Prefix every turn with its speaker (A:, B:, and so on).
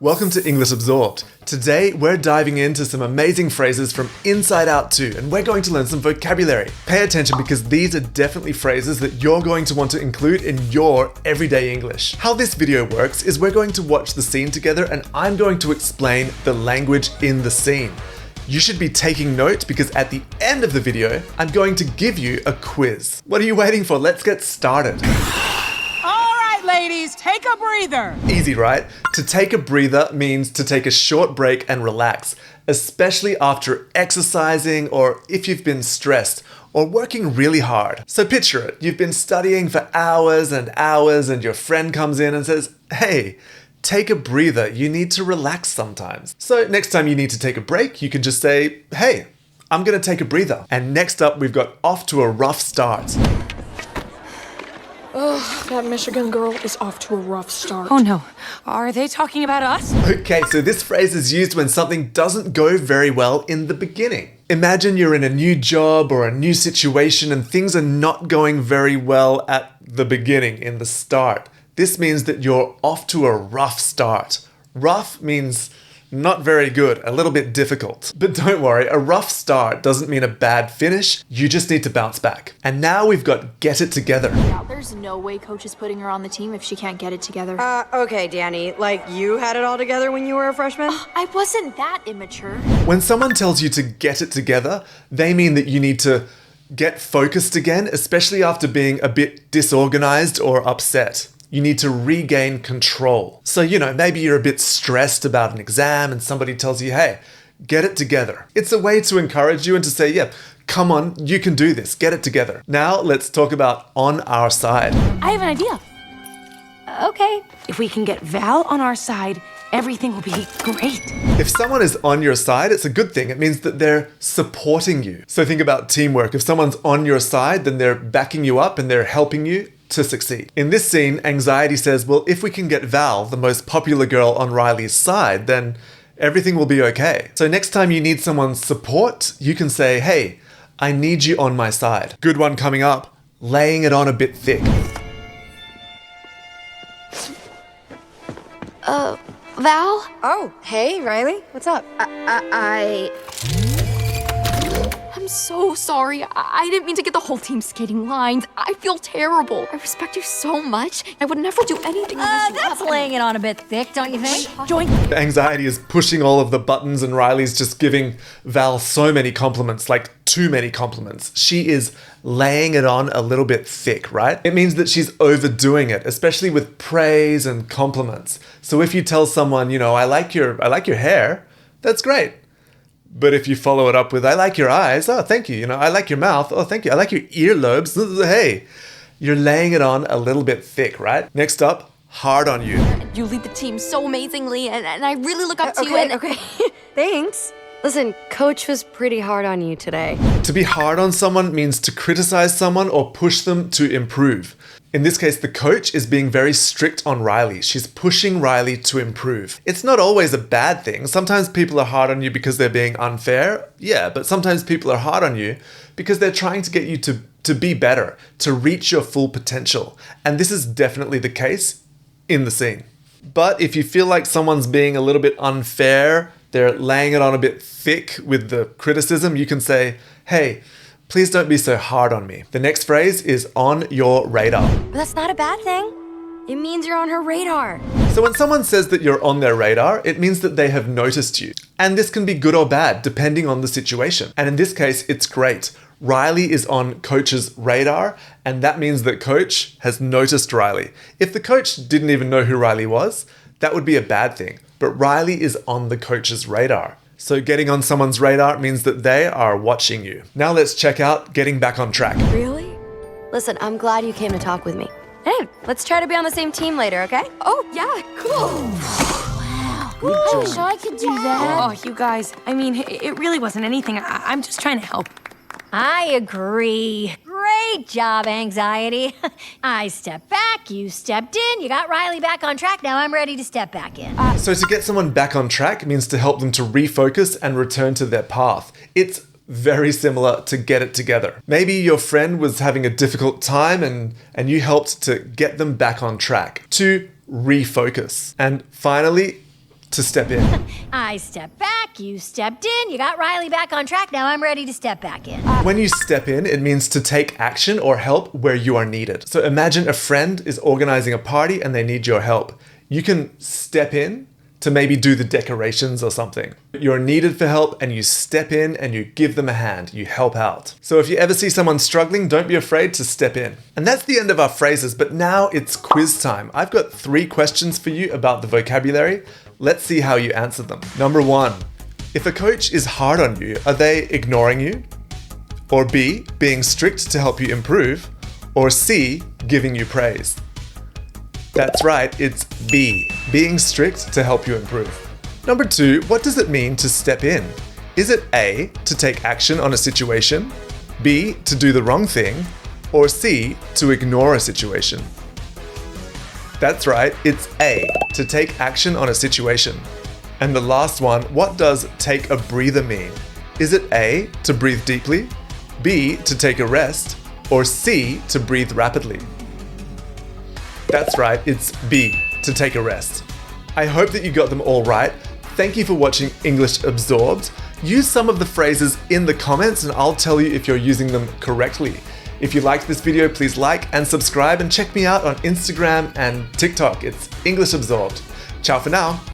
A: Welcome to English Absorbed. Today, we're diving into some amazing phrases from Inside Out 2, and we're going to learn some vocabulary. Pay attention because these are definitely phrases that you're going to want to include in your everyday English. How this video works is we're going to watch the scene together and I'm going to explain the language in the scene. You should be taking note because at the end of the video, I'm going to give you a quiz. What are you waiting for? Let's get started.
B: Ladies, take a breather.
A: Easy, right? To take a breather means to take a short break and relax, especially after exercising or if you've been stressed or working really hard. So picture it, you've been studying for hours and hours and your friend comes in and says, hey, take a breather, you need to relax sometimes. So next time you need to take a break, you can just say, hey, I'm gonna take a breather. And next up, we've got off to a rough start.
C: Ugh, that Michigan girl is off to a rough start.
B: Oh no, are they talking about us?
A: Okay, so this phrase is used when something doesn't go very well in the beginning. Imagine you're in a new job or a new situation and things are not going very well at the beginning, in the start. This means that you're off to a rough start. Rough means not very good, a little bit difficult. But don't worry, a rough start doesn't mean a bad finish. You just need to bounce back. And now we've got get it together.
D: Yeah, there's no way coach is putting her on the team if she can't get it together.
E: Okay, Danny, like you had it all together when you were a freshman?
D: I wasn't that immature.
A: When someone tells you to get it together, they mean that you need to get focused again, especially after being a bit disorganized or upset. You need to regain control. So, maybe you're a bit stressed about an exam and somebody tells you, hey, get it together. It's a way to encourage you and to say, yeah, come on, you can do this, get it together. Now let's talk about on our side.
B: I have an idea.
D: Okay.
B: If we can get Val on our side, everything will be great.
A: If someone is on your side, it's a good thing. It means that they're supporting you. So think about teamwork. If someone's on your side, then they're backing you up and they're helping you to succeed. In this scene, Anxiety says, well, if we can get Val, the most popular girl on Riley's side, then everything will be okay. So next time you need someone's support, you can say, hey, I need you on my side. Good one coming up, laying it on a bit thick.
D: Val?
E: Oh, hey, Riley, what's up?
D: I'm so sorry. I didn't mean to get the whole team skating lines. I feel terrible. I respect you so much. I would never do anything unless you
F: That's
D: have
F: laying it on a bit thick, don't you think?
B: Join.
A: Anxiety is pushing all of the buttons and Riley's just giving Val so many compliments, like too many compliments. She is laying it on a little bit thick, right? It means that she's overdoing it, especially with praise and compliments. So if you tell someone, I like your hair, that's great. But if you follow it up with, I like your eyes, oh, thank you. I like your mouth, oh, thank you. I like your earlobes, hey. You're laying it on a little bit thick, right? Next up, hard on you.
D: You lead the team so amazingly, and I really look up to you.
E: Okay. Thanks. Listen, Coach was pretty hard on you today.
A: To be hard on someone means to criticize someone or push them to improve. In this case, the coach is being very strict on Riley. She's pushing Riley to improve. It's not always a bad thing. Sometimes people are hard on you because they're being unfair. Yeah, but sometimes people are hard on you because they're trying to get you to be better, to reach your full potential. And this is definitely the case in the scene. But if you feel like someone's being a little bit unfair, they're laying it on a bit thick with the criticism, you can say, hey, please don't be so hard on me. The next phrase is on your radar.
E: But that's not a bad thing. It means you're on her radar.
A: So when someone says that you're on their radar, it means that they have noticed you. And this can be good or bad, depending on the situation. And in this case, it's great. Riley is on Coach's radar, and that means that Coach has noticed Riley. If the coach didn't even know who Riley was, that would be a bad thing. But Riley is on the coach's radar. So getting on someone's radar means that they are watching you. Now let's check out getting back on track.
E: Really? Listen, I'm glad you came to talk with me. Hey, let's try to be on the same team later, okay?
D: Oh, yeah, cool.
F: I wish I could do that.
B: Oh, you guys, it really wasn't anything. I'm just trying to help.
F: I agree. Great job, Anxiety. I stepped back, you stepped in, you got Riley back on track, now I'm ready to step back in.
A: So to get someone back on track means to help them to refocus and return to their path. It's very similar to get it together. Maybe your friend was having a difficult time and you helped to get them back on track, to refocus. And finally, to step in.
F: I stepped back, you stepped in, you got Riley back on track, now I'm ready to step back in.
A: When you step in, it means to take action or help where you are needed. So imagine a friend is organizing a party and they need your help. You can step in to maybe do the decorations or something. You're needed for help and you step in and you give them a hand, you help out. So if you ever see someone struggling, don't be afraid to step in. And that's the end of our phrases, but now it's quiz time. I've got 3 questions for you about the vocabulary. Let's see how you answer them. Number 1, if a coach is hard on you, are they ignoring you? Or B, being strict to help you improve? Or C, giving you praise? That's right, it's B, being strict to help you improve. Number 2, what does it mean to step in? Is it A, to take action on a situation, B, to do the wrong thing, or C, to ignore a situation? That's right, it's A, to take action on a situation. And the last one, what does take a breather mean? Is it A, to breathe deeply, B, to take a rest, or C, to breathe rapidly? That's right, it's B, to take a rest. I hope that you got them all right. Thank you for watching English Absorbed. Use some of the phrases in the comments and I'll tell you if you're using them correctly. If you liked this video, please like and subscribe and check me out on Instagram and TikTok. It's English Absorbed. Ciao for now.